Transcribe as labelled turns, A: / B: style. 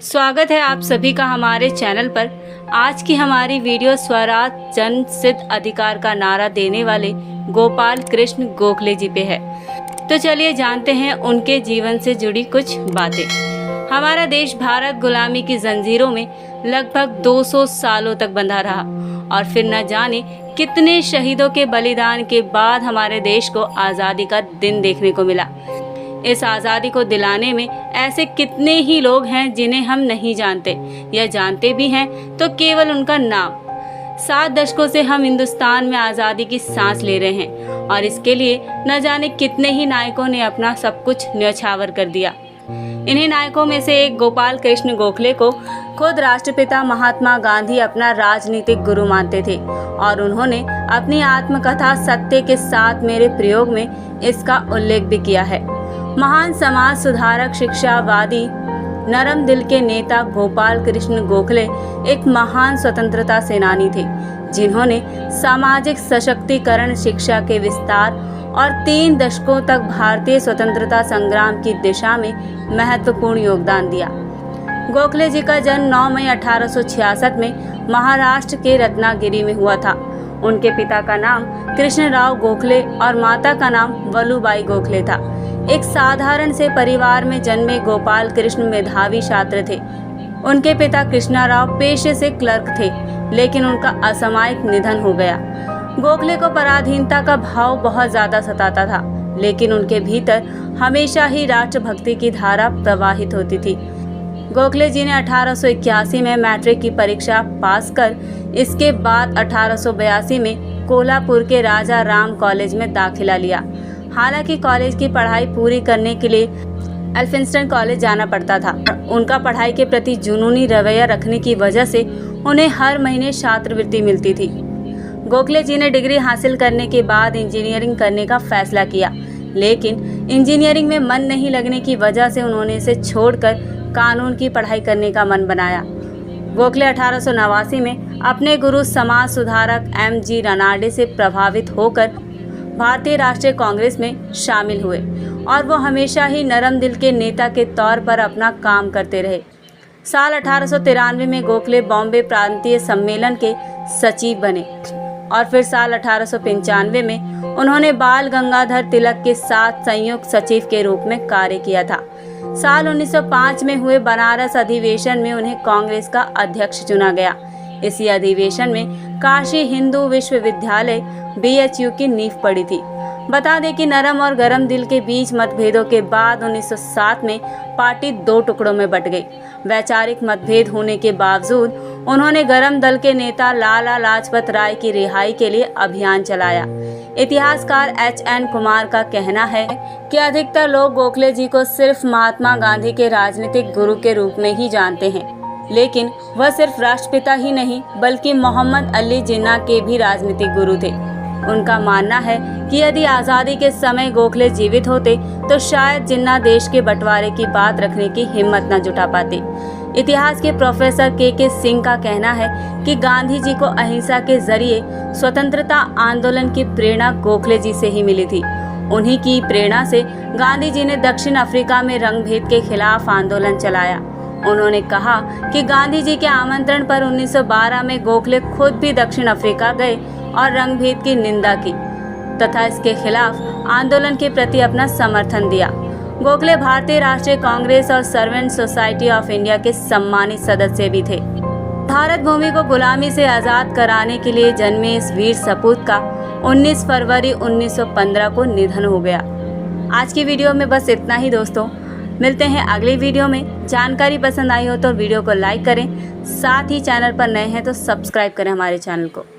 A: स्वागत है आप सभी का हमारे चैनल पर। आज की हमारी वीडियो स्वराज जन सिद्ध अधिकार का नारा देने वाले गोपाल कृष्ण गोखले जी पे है। तो चलिए जानते हैं उनके जीवन से जुड़ी कुछ बातें। हमारा देश भारत गुलामी की जंजीरों में लगभग 200 सालों तक बंधा रहा और फिर न जाने कितने शहीदों के बलिदान के बाद हमारे देश को आज़ादी का दिन देखने को मिला। इस आज़ादी को दिलाने में ऐसे कितने ही लोग हैं जिन्हें हम नहीं जानते या जानते भी हैं तो केवल उनका नाम। 7 दशकों से हम हिंदुस्तान में आज़ादी की सांस ले रहे हैं और इसके लिए न जाने कितने ही नायकों ने अपना सब कुछ न्यौछावर कर दिया। इन्हीं नायकों में से एक गोपाल कृष्ण गोखले को खुद राष्ट्रपिता महात्मा गांधी अपना राजनीतिक गुरु मानते थे और उन्होंने अपनी आत्मकथा सत्य के साथ मेरे प्रयोग में इसका उल्लेख भी किया है। महान समाज सुधारक, शिक्षावादी, नरम दिल के नेता गोपाल कृष्ण गोखले एक महान स्वतंत्रता सेनानी थे जिन्होंने सामाजिक सशक्तिकरण, शिक्षा के विस्तार और 3 दशकों तक भारतीय स्वतंत्रता संग्राम की दिशा में महत्वपूर्ण योगदान दिया। गोखले जी का जन्म 9 मई 1866 में महाराष्ट्र के रत्नागिरी में हुआ था। उनके पिता का नाम कृष्णराव गोखले और माता का नाम वलुबाई गोखले था। एक साधारण से परिवार में जन्मे गोपाल कृष्ण मेधावी छात्र थे। उनके पिता कृष्णाराव पेशे से क्लर्क थे, लेकिन उनका असामयिक निधन हो गया। गोखले को पराधीनता का भाव बहुत ज्यादा सताता था, लेकिन उनके भीतर हमेशा ही राष्ट्रभक्ति की धारा प्रवाहित होती थी। गोखले जी ने 1881 में मैट्रिक की परीक्षा पास कर इसके बाद 1882 में कोल्हापुर के राजा राम कॉलेज में दाखिला लिया। हालांकि कॉलेज की पढ़ाई पूरी करने के लिए एल्फिंस्टन कॉलेज जाना पड़ता था। उनका पढ़ाई के प्रति जुनूनी रवैया रखने की वजह से उन्हें हर महीने छात्रवृत्ति मिलती थी। गोखले जी ने डिग्री हासिल करने के बाद इंजीनियरिंग करने का फैसला किया, लेकिन इंजीनियरिंग में मन नहीं लगने की वजह से उन्होंने इसे छोड़कर कानून की पढ़ाई करने का मन बनाया। गोखले 1889 में अपने गुरु समाज सुधारक M.G. रनाडे से प्रभावित होकर भारतीय राष्ट्रीय कांग्रेस में शामिल हुए और वो हमेशा ही नरम दिल के नेता के तौर पर अपना काम करते रहे। साल 1893 में गोखले बॉम्बे प्रांतीय सम्मेलन के सचिव बने और फिर साल 1895 में उन्होंने बाल गंगाधर तिलक के साथ संयुक्त सचिव के रूप में कार्य किया था। साल 1905 में हुए बनारस अधिवेशन में उन्हें कांग्रेस का अध्यक्ष चुना गया। इसी अधिवेशन में काशी हिंदू विश्वविद्यालय BHU की नींव पड़ी थी। बता दें कि नरम और गरम दिल के बीच मतभेदों के बाद 1907 में पार्टी 2 टुकड़ों में बट गई। वैचारिक मतभेद होने के बावजूद उन्होंने गरम दल के नेता लाला लाजपत राय की रिहाई के लिए अभियान चलाया। इतिहासकार H.N. कुमार का कहना है कि अधिकतर लोग गोखले जी को सिर्फ महात्मा गांधी के राजनीतिक गुरु के रूप में ही जानते हैं, लेकिन वह सिर्फ राष्ट्रपिता ही नहीं बल्कि मोहम्मद अली जिन्ना के भी राजनीतिक गुरु थे। उनका मानना है कि यदि आज़ादी के समय गोखले जीवित होते तो शायद जिन्ना देश के बंटवारे की बात रखने की हिम्मत न जुटा पाते। इतिहास के प्रोफेसर के सिंह का कहना है कि गांधी जी को अहिंसा के जरिए स्वतंत्रता आंदोलन की प्रेरणा गोखले जी से ही मिली थी। उन्हीं की प्रेरणा से गांधी जी ने दक्षिण अफ्रीका में रंगभेद के खिलाफ आंदोलन चलाया। उन्होंने कहा कि गांधी जी के आमंत्रण पर 1912 में गोखले खुद भी दक्षिण अफ्रीका गए और रंगभेद की निंदा की तथा इसके खिलाफ आंदोलन के प्रति अपना समर्थन दिया। गोखले भारतीय राष्ट्रीय कांग्रेस और सर्वेंट सोसाइटी ऑफ इंडिया के सम्मानित सदस्य भी थे। भारत भूमि को गुलामी से आज़ाद कराने के लिए जन्मे इस वीर सपूत का 19 फरवरी 1915 को निधन हो गया। आज की वीडियो में बस इतना ही दोस्तों। मिलते हैं अगली वीडियो में। जानकारी पसंद आई हो तो वीडियो को लाइक करें, साथ ही चैनल पर नए हैं तो सब्सक्राइब करें हमारे चैनल को।